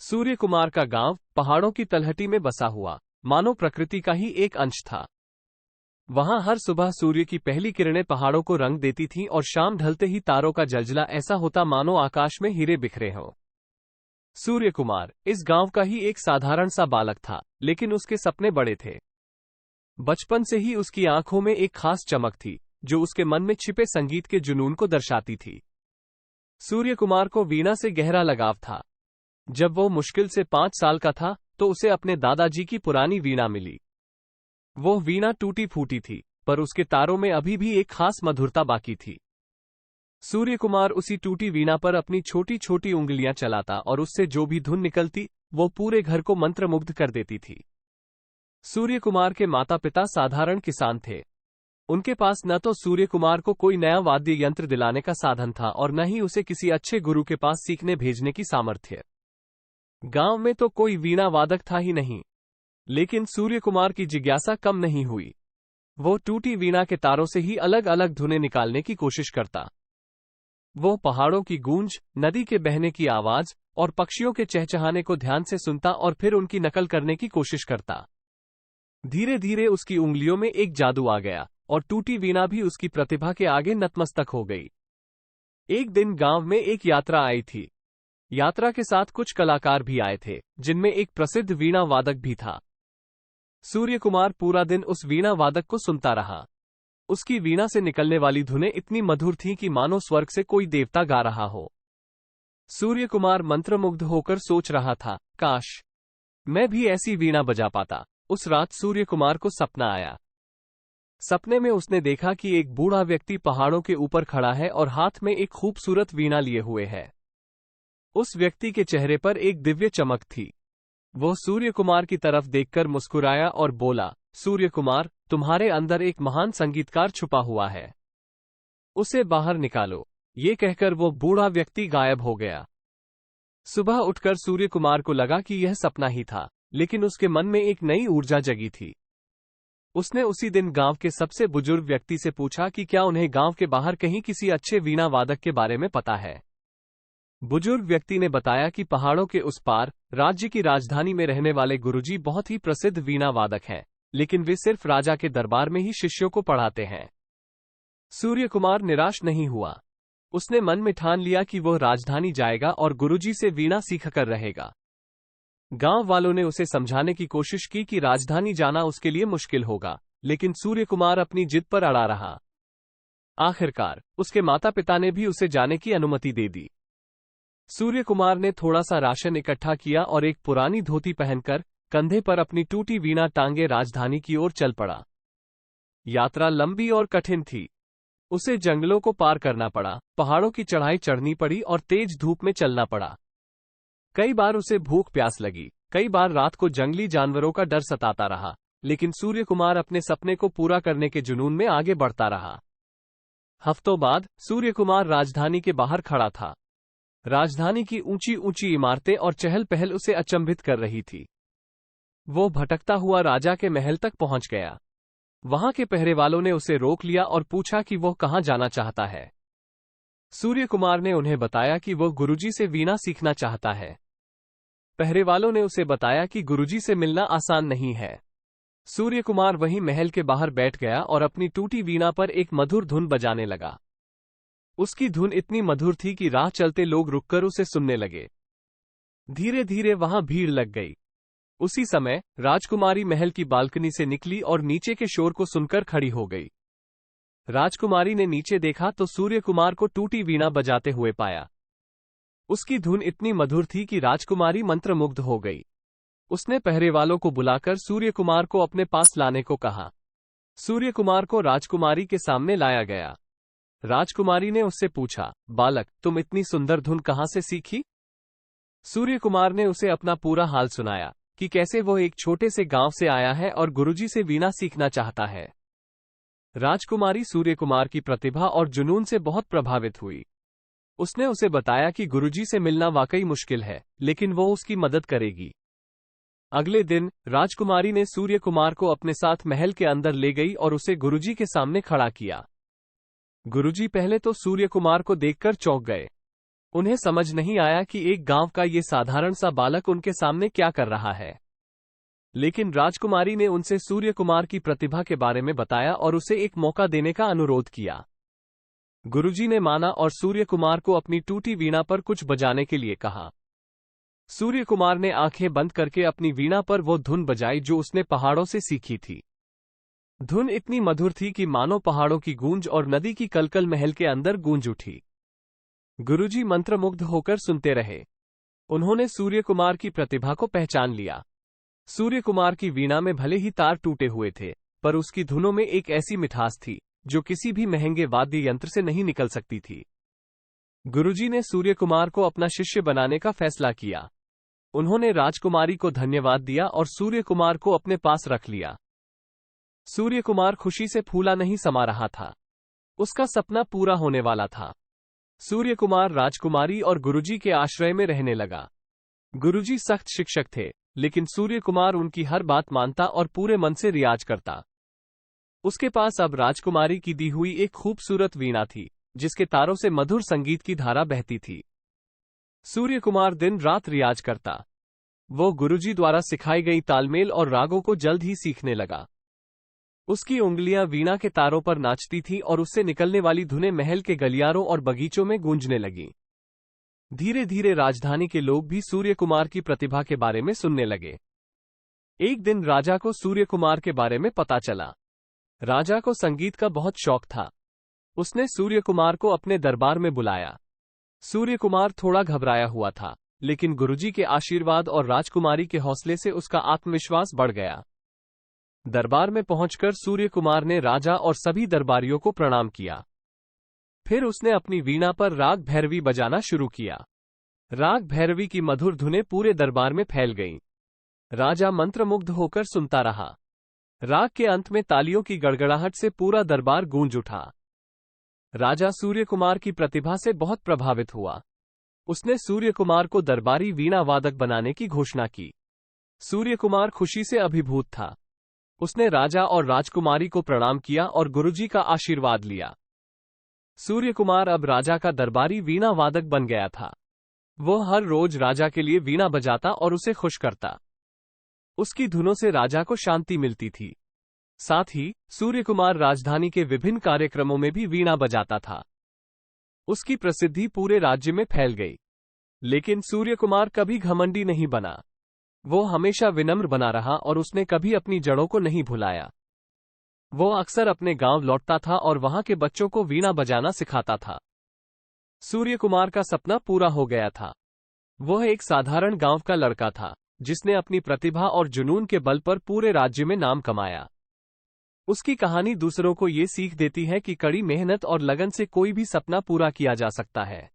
सूर्य कुमार का गांव पहाड़ों की तलहटी में बसा हुआ मानो प्रकृति का ही एक अंश था। वहां हर सुबह सूर्य की पहली किरणें पहाड़ों को रंग देती थीं और शाम ढलते ही तारों का जलजला ऐसा होता मानो आकाश में हीरे बिखरे हों। सूर्य कुमार इस गांव का ही एक साधारण सा बालक था, लेकिन उसके सपने बड़े थे। बचपन से ही उसकी आंखों में एक खास चमक थी, जो उसके मन में छिपे संगीत के जुनून को दर्शाती थी। सूर्य कुमार को वीणा से गहरा लगाव था। जब वो मुश्किल से 5 साल का था तो उसे अपने दादाजी की पुरानी वीणा मिली। वो वीणा टूटी फूटी थी, पर उसके तारों में अभी भी एक खास मधुरता बाकी थी। सूर्य कुमार उसी टूटी वीणा पर अपनी छोटी छोटी उंगलियां चलाता और उससे जो भी धुन निकलती वो पूरे घर को मंत्रमुग्ध कर देती थी। सूर्य कुमार के माता पिता साधारण किसान थे। उनके पास न तो सूर्य कुमार को कोई नया वाद्य यंत्र दिलाने का साधन था और न ही उसे किसी अच्छे गुरु के पास सीखने भेजने की सामर्थ्य। गांव में तो कोई वीणा वादक था ही नहीं, लेकिन सूर्य कुमार की जिज्ञासा कम नहीं हुई। वो टूटी वीणा के तारों से ही अलग अलग धुनें निकालने की कोशिश करता। वो पहाड़ों की गूंज, नदी के बहने की आवाज और पक्षियों के चहचहाने को ध्यान से सुनता और फिर उनकी नकल करने की कोशिश करता। धीरे धीरे उसकी उंगलियों में एक जादू आ गया और टूटी वीणा भी उसकी प्रतिभा के आगे नतमस्तक हो गई। एक दिन गांव में एक यात्रा आई थी। यात्रा के साथ कुछ कलाकार भी आए थे, जिनमें एक प्रसिद्ध वीणा वादक भी था। सूर्य कुमार पूरा दिन उस वीणा वादक को सुनता रहा। उसकी वीणा से निकलने वाली धुनें इतनी मधुर थीं कि मानो स्वर्ग से कोई देवता गा रहा हो। सूर्य कुमार मंत्रमुग्ध होकर सोच रहा था, काश मैं भी ऐसी वीणा बजा पाता। उस रात सूर्य कुमार को सपना आया। सपने में उसने देखा कि एक बूढ़ा व्यक्ति पहाड़ों के ऊपर खड़ा है और हाथ में एक खूबसूरत वीणा लिए हुए है। उस व्यक्ति के चेहरे पर एक दिव्य चमक थी। वो सूर्य कुमार की तरफ देखकर मुस्कुराया और बोला, सूर्य कुमार, तुम्हारे अंदर एक महान संगीतकार छुपा हुआ है, उसे बाहर निकालो। ये कहकर वो बूढ़ा व्यक्ति गायब हो गया। सुबह उठकर सूर्य कुमार को लगा कि यह सपना ही था, लेकिन उसके मन में एक नई ऊर्जा जगी थी। उसने उसी दिन गांव के सबसे बुजुर्ग व्यक्ति से पूछा कि क्या उन्हें गांव के बाहर कहीं किसी अच्छे वीणा वादक के बारे में पता है। बुजुर्ग व्यक्ति ने बताया कि पहाड़ों के उस पार राज्य की राजधानी में रहने वाले गुरुजी बहुत ही प्रसिद्ध वीणा वादक हैं, लेकिन वे सिर्फ राजा के दरबार में ही शिष्यों को पढ़ाते हैं। सूर्य कुमार निराश नहीं हुआ। उसने मन में ठान लिया कि वह राजधानी जाएगा और गुरुजी से वीणा सीखकर रहेगा। गांव वालों ने उसे समझाने की कोशिश की कि राजधानी जाना उसके लिए मुश्किल होगा, लेकिन सूर्य कुमार अपनी जिद पर अड़ा रहा। आखिरकार उसके माता पिता ने भी उसे जाने की अनुमति दे दी। सूर्य कुमार ने थोड़ा सा राशन इकट्ठा किया और एक पुरानी धोती पहनकर कंधे पर अपनी टूटी वीणा टांगे राजधानी की ओर चल पड़ा। यात्रा लंबी और कठिन थी। उसे जंगलों को पार करना पड़ा, पहाड़ों की चढ़ाई चढ़नी पड़ी और तेज धूप में चलना पड़ा। कई बार उसे भूख प्यास लगी, कई बार रात को जंगली जानवरों का डर सताता रहा, लेकिन सूर्य कुमार अपने सपने को पूरा करने के जुनून में आगे बढ़ता रहा। हफ्तों बाद सूर्य कुमार राजधानी के बाहर खड़ा था। राजधानी की ऊंची ऊंची इमारतें और चहल पहल उसे अचंभित कर रही थी। वो भटकता हुआ राजा के महल तक पहुंच गया। वहां के पहरे वालों ने उसे रोक लिया और पूछा कि वो कहां जाना चाहता है। सूर्य कुमार ने उन्हें बताया कि वो गुरुजी से वीणा सीखना चाहता है। पहरे वालों ने उसे बताया कि गुरुजी से मिलना आसान नहीं है। सूर्य कुमार वहीं महल के बाहर बैठ गया और अपनी टूटी वीणा पर एक मधुर धुन बजाने लगा। उसकी धुन इतनी मधुर थी कि राह चलते लोग रुककर उसे सुनने लगे। धीरे धीरे वहां भीड़ लग गई। उसी समय राजकुमारी महल की बालकनी से निकली और नीचे के शोर को सुनकर खड़ी हो गई। राजकुमारी ने नीचे देखा तो सूर्य कुमार को टूटी वीणा बजाते हुए पाया। उसकी धुन इतनी मधुर थी कि राजकुमारी मंत्रमुग्ध हो गई। उसने पहरे वालों को बुलाकर सूर्य कुमार को अपने पास लाने को कहा। सूर्य कुमार को राजकुमारी के सामने लाया गया। राजकुमारी ने उससे पूछा, बालक, तुम इतनी सुंदर धुन कहां से सीखी? सूर्य कुमार ने उसे अपना पूरा हाल सुनाया कि कैसे वो एक छोटे से गांव से आया है और गुरुजी से वीणा सीखना चाहता है। राजकुमारी सूर्य कुमार की प्रतिभा और जुनून से बहुत प्रभावित हुई। उसने उसे बताया कि गुरुजी से मिलना वाकई मुश्किल है, लेकिन वो उसकी मदद करेगी। अगले दिन राजकुमारी ने सूर्य कुमार को अपने साथ महल के अंदर ले गई और उसे गुरुजी के सामने खड़ा किया। गुरुजी पहले तो सूर्य कुमार को देखकर चौंक गए। उन्हें समझ नहीं आया कि एक गांव का ये साधारण सा बालक उनके सामने क्या कर रहा है। लेकिन राजकुमारी ने उनसे सूर्य कुमार की प्रतिभा के बारे में बताया और उसे एक मौका देने का अनुरोध किया। गुरुजी ने माना और सूर्य कुमार को अपनी टूटी वीणा पर कुछ बजाने के लिए कहा। सूर्य कुमार ने आंखें बंद करके अपनी वीणा पर वो धुन बजाई जो उसने पहाड़ों से सीखी थी। धुन इतनी मधुर थी कि मानो पहाड़ों की गूंज और नदी की कलकल महल के अंदर गूंज उठी। गुरुजी मंत्रमुग्ध होकर सुनते रहे। उन्होंने सूर्य कुमार की प्रतिभा को पहचान लिया। सूर्य कुमार की वीणा में भले ही तार टूटे हुए थे, पर उसकी धुनों में एक ऐसी मिठास थी जो किसी भी महंगे वाद्य यंत्र से नहीं निकल सकती थी। गुरुजी ने सूर्य कुमार को अपना शिष्य बनाने का फैसला किया। उन्होंने राजकुमारी को धन्यवाद दिया और सूर्य कुमार को अपने पास रख लिया। सूर्य कुमार खुशी से फूला नहीं समा रहा था। उसका सपना पूरा होने वाला था। सूर्य कुमार राजकुमारी और गुरुजी के आश्रय में रहने लगा। गुरुजी सख्त शिक्षक थे, लेकिन सूर्य कुमार उनकी हर बात मानता और पूरे मन से रियाज करता। उसके पास अब राजकुमारी की दी हुई एक खूबसूरत वीणा थी, जिसके तारों से मधुर संगीत की धारा बहती थी। सूर्य कुमार दिन रात रियाज करता। वो गुरुजी द्वारा सिखाई गई तालमेल और रागों को जल्द ही सीखने लगा। उसकी उंगलियां वीणा के तारों पर नाचती थीं और उससे निकलने वाली धुनें महल के गलियारों और बगीचों में गूंजने लगीं। धीरे धीरे राजधानी के लोग भी सूर्य कुमार की प्रतिभा के बारे में सुनने लगे। एक दिन राजा को सूर्य कुमार के बारे में पता चला। राजा को संगीत का बहुत शौक था। उसने सूर्य कुमार को अपने दरबार में बुलाया। सूर्य कुमार थोड़ा घबराया हुआ था, लेकिन गुरुजी के आशीर्वाद और राजकुमारी के हौसले से उसका आत्मविश्वास बढ़ गया। दरबार में पहुंचकर सूर्य कुमार ने राजा और सभी दरबारियों को प्रणाम किया। फिर उसने अपनी वीणा पर राग भैरवी बजाना शुरू किया। राग भैरवी की मधुर धुनें पूरे दरबार में फैल गईं। राजा मंत्रमुग्ध होकर सुनता रहा। राग के अंत में तालियों की गड़गड़ाहट से पूरा दरबार गूंज उठा। राजा सूर्य कुमार की प्रतिभा से बहुत प्रभावित हुआ। उसने सूर्य कुमार को दरबारी वीणा वादक बनाने की घोषणा की। सूर्य कुमार खुशी से अभिभूत था। उसने राजा और राजकुमारी को प्रणाम किया और गुरुजी का आशीर्वाद लिया। सूर्य कुमार अब राजा का दरबारी वीणा वादक बन गया था। वो हर रोज राजा के लिए वीणा बजाता और उसे खुश करता। उसकी धुनों से राजा को शांति मिलती थी। साथ ही सूर्य कुमार राजधानी के विभिन्न कार्यक्रमों में भी वीणा बजाता था। उसकी प्रसिद्धि पूरे राज्य में फैल गई। लेकिन सूर्य कुमार कभी घमंडी नहीं बना। वो हमेशा विनम्र बना रहा और उसने कभी अपनी जड़ों को नहीं भुलाया। वो अक्सर अपने गांव लौटता था और वहां के बच्चों को वीणा बजाना सिखाता था। सूर्य कुमार का सपना पूरा हो गया था। वह एक साधारण गांव का लड़का था, जिसने अपनी प्रतिभा और जुनून के बल पर पूरे राज्य में नाम कमाया। उसकी कहानी दूसरों को ये सीख देती है कि कड़ी मेहनत और लगन से कोई भी सपना पूरा किया जा सकता है।